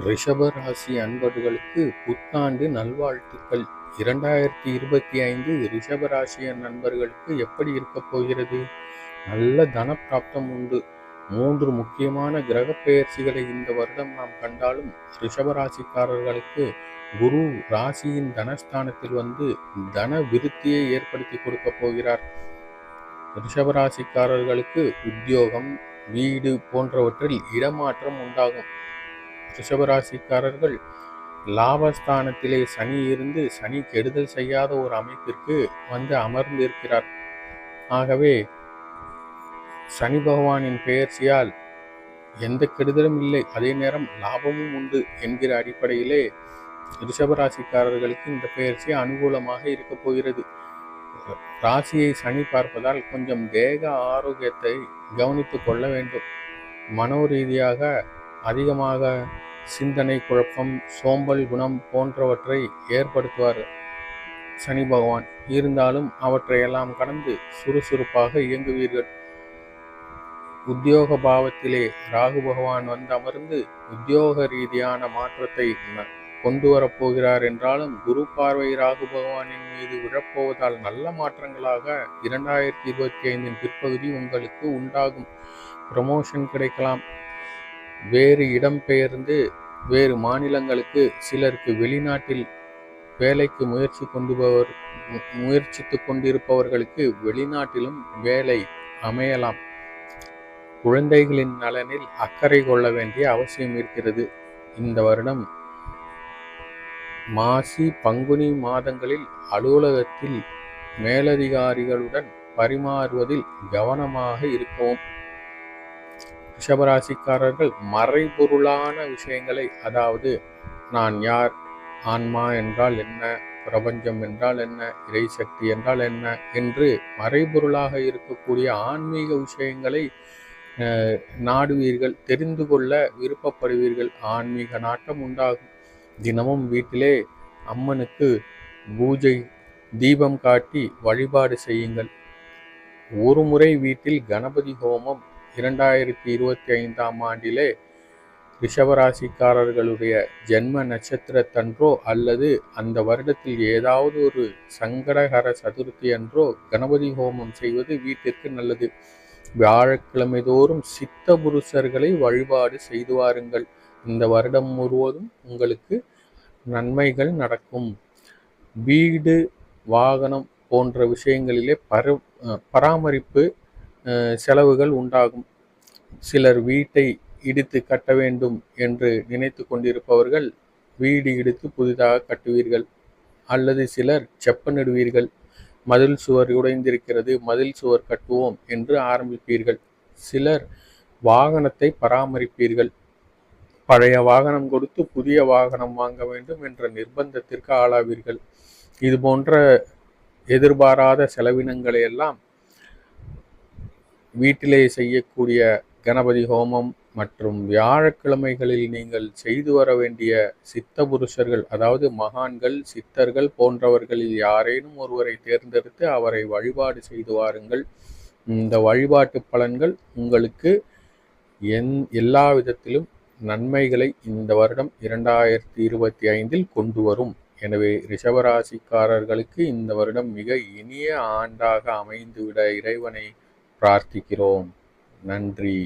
ரிஷப ராசி அன்பர்களுக்கு புத்தாண்டு நல்வாழ்த்துக்கள். 2025 ரிஷப ராசி நண்பர்களுக்கு எப்படி இருக்கப் போகிறது? நல்ல தனப்பிராப்தம் உண்டு. 3 முக்கியமான கிரக பெயர்ச்சிகளை இந்த வருடம் நாம் கண்டாலும் ரிஷபராசிக்காரர்களுக்கு குரு ராசியின் தனஸ்தானத்தில் வந்து தன விருத்தியை ஏற்படுத்தி கொடுக்க போகிறார். ரிஷபராசிக்காரர்களுக்கு உத்தியோகம், வீடு போன்றவற்றில் இடமாற்றம் உண்டாகும். ரிஷபராசிக்காரர்கள் லாபஸ்தானத்திலே சனி இருந்து சனி கெடுதல் செய்யாத ஒரு அமைப்பிற்கு வந்து அமர்ந்திருக்கிறார். ஆகவே சனி பகவானின் பெயர்ச்சியால் எந்த கெடுதலும் இல்லை, அதே நேரம் லாபமும் உண்டு என்கிற அடிப்படையிலே ரிஷபராசிக்காரர்களுக்கு இந்த பெயர்ச்சி அனுகூலமாக இருக்க போகிறது. ராசியை சனி பார்ப்பதால் கொஞ்சம் தேக ஆரோக்கியத்தை கவனித்துக் கொள்ள வேண்டும். மனோரீதியாக அதிகமாக சிந்தனை குழப்பம், சோம்பல் குணம் போன்றவற்றை ஏற்படுத்துவார் சனி பகவான். இருந்தாலும் அவற்றையெல்லாம் கடந்து சுறுசுறுப்பாக இயங்குவீர்கள். உத்தியோக பாவத்திலே ராகு பகவான் வந்து அமர்ந்து உத்தியோக ரீதியான மாற்றத்தை கொண்டு வரப்போகிறார் என்றாலும் குரு பார்வை ராகு பகவானின் மீது விழப்போவதால் நல்ல மாற்றங்களாக 2025 பிற்பகுதி உங்களுக்கு உண்டாகும். ப்ரமோஷன் கிடைக்கலாம். வேறு இடம் பெயர்ந்து வேறு மாநிலங்களுக்கு, சிலருக்கு வெளிநாட்டில் வேலைக்கு முயற்சித்து கொண்டிருப்பவர்களுக்கு வெளிநாட்டிலும் வேலை அமையலாம். குழந்தைகளின் நலனில் அக்கறை கொள்ள வேண்டிய அவசியம் இருக்கிறது. இந்த வருடம் மாசி பங்குனி மாதங்களில் அலுவலகத்தில் மேலதிகாரிகளுடன் பரிமாறுவதில் கவனமாக இருக்கவும். ரிஷபராசிக்காரர்கள் மறைபொருளான விஷயங்களை, அதாவது நான் யார், ஆன்மா என்றால் என்ன, பிரபஞ்சம் என்றால் என்ன, இறைசக்தி என்றால் என்ன என்று மறைபொருளாக இருக்கக்கூடிய ஆன்மீக விஷயங்களை நாடுவீர்கள், தெரிந்து கொள்ள விருப்பப்படுவீர்கள். ஆன்மீக நாட்டம் உண்டாகும். தினமும் வீட்டிலே அம்மனுக்கு பூஜை தீபம் காட்டி வழிபாடு செய்யுங்கள். ஒரு முறை வீட்டில் கணபதி ஹோமம் 2025ஆம் ஆண்டிலே ரிஷபராசிக்காரர்களுடைய ஜென்ம நட்சத்திரத்தன்றோ அல்லது அந்த வருடத்தில் ஏதாவது ஒரு சங்கடகர சதுர்த்தி அன்றோ கணபதி ஹோமம் செய்வது வீட்டிற்கு நல்லது. வியாழக்கிழமை தோறும் சித்த புருஷர்களை வழிபாடு செய்து வாருங்கள். இந்த வருடம் முழுவதும் உங்களுக்கு நன்மைகள் நடக்கும். வீடு, வாகனம் போன்ற விஷயங்களிலே பராமரிப்பு செலவுகள் உண்டாகும். சிலர் வீட்டை இடித்து கட்ட வேண்டும் என்று நினைத்து கொண்டிருப்பவர்கள் வீடு இடித்து புதிதாக கட்டுவீர்கள். அல்லது சிலர் செப்பனிடுவீர்கள். மதில் சுவர் உடைந்திருக்கிறது, மதில் சுவர் கட்டுவோம் என்று ஆரம்பிப்பீர்கள். சிலர் வாகனத்தை பராமரிப்பீர்கள். பழைய வாகனம் கொடுத்து புதிய வாகனம் வாங்க வேண்டும் என்ற நிர்பந்தத்திற்கு ஆளாவீர்கள். இது போன்ற எதிர்பாராத செலவினங்களை எல்லாம் வீட்டிலே செய்யக்கூடிய கணபதி ஹோமம் மற்றும் வியாழக்கிழமைகளில் நீங்கள் செய்து வர வேண்டிய சித்த புருஷர்கள், அதாவது மகான்கள், சித்தர்கள் போன்றவர்களில் யாரேனும் ஒருவரை தேர்ந்தெடுத்து அவரை வழிபாடு செய்து வாருங்கள். இந்த வழிபாட்டு பலன்கள் உங்களுக்கு எல்லா விதத்திலும் நன்மைகளை இந்த வருடம் 2025 கொண்டு வரும். எனவே ரிஷபராசிக்காரர்களுக்கு இந்த வருடம் மிக இனிய ஆண்டாக அமைந்துவிட இறைவனை பிரார்த்திக்கிறோம். நன்றி.